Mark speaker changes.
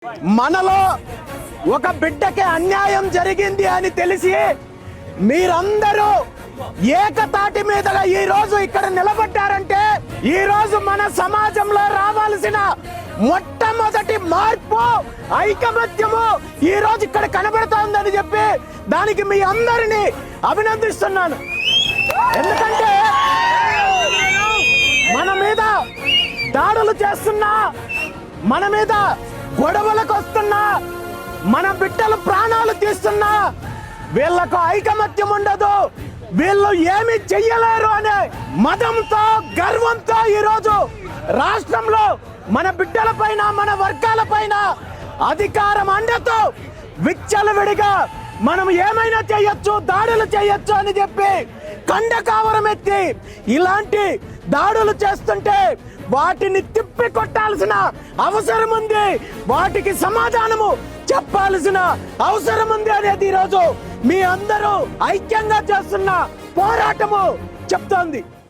Speaker 1: మనలో ఒక బిడ్డకి అన్యాయం జరిగింది అని తెలిసి మీరందరూ ఏకతాటి మీదగా ఈ రోజు ఇక్కడ నిలబడ్డారంటే ఈ రోజు మన సమాజంలో రావాల్సిన మొట్టమొదటి మార్పు ఐకమత్యము ఈ రోజు ఇక్కడ కనబడుతోందని చెప్పి దానికి మీ అందరినీ అభినందిస్తున్నాను. ఎందుకంటే మన మీద దాడులు చేస్తున్నా, మన మీద గొడవలకు వస్తున్నా, మన బిడ్డలు ప్రాణాలు తీస్తున్నా వీళ్ళకు ఐకమత్యం ఉండదు, వీళ్ళు ఏమి చెయ్యలేరు అనే మదంతో గర్వంతో ఈరోజు రాష్ట్రంలో మన బిడ్డల పైన మన వర్గాల పైన అధికారం అండతో విచ్చలవిడిగా మనం ఏమైనా చేయొచ్చు, దాడులు చేయొచ్చు అని చెప్పి కండకావరం ఎత్తి ఇలాంటి దాడులు చేస్తుంటే వాటిని తిప్పి కొట్టాల్సిన అవసరం ఉంది, వాటికి సమాధానము చెప్పాల్సిన అవసరం ఉంది అనేది ఈరోజు మీ అందరూ ఐక్యంగా చేస్తున్న పోరాటము చెప్తోంది.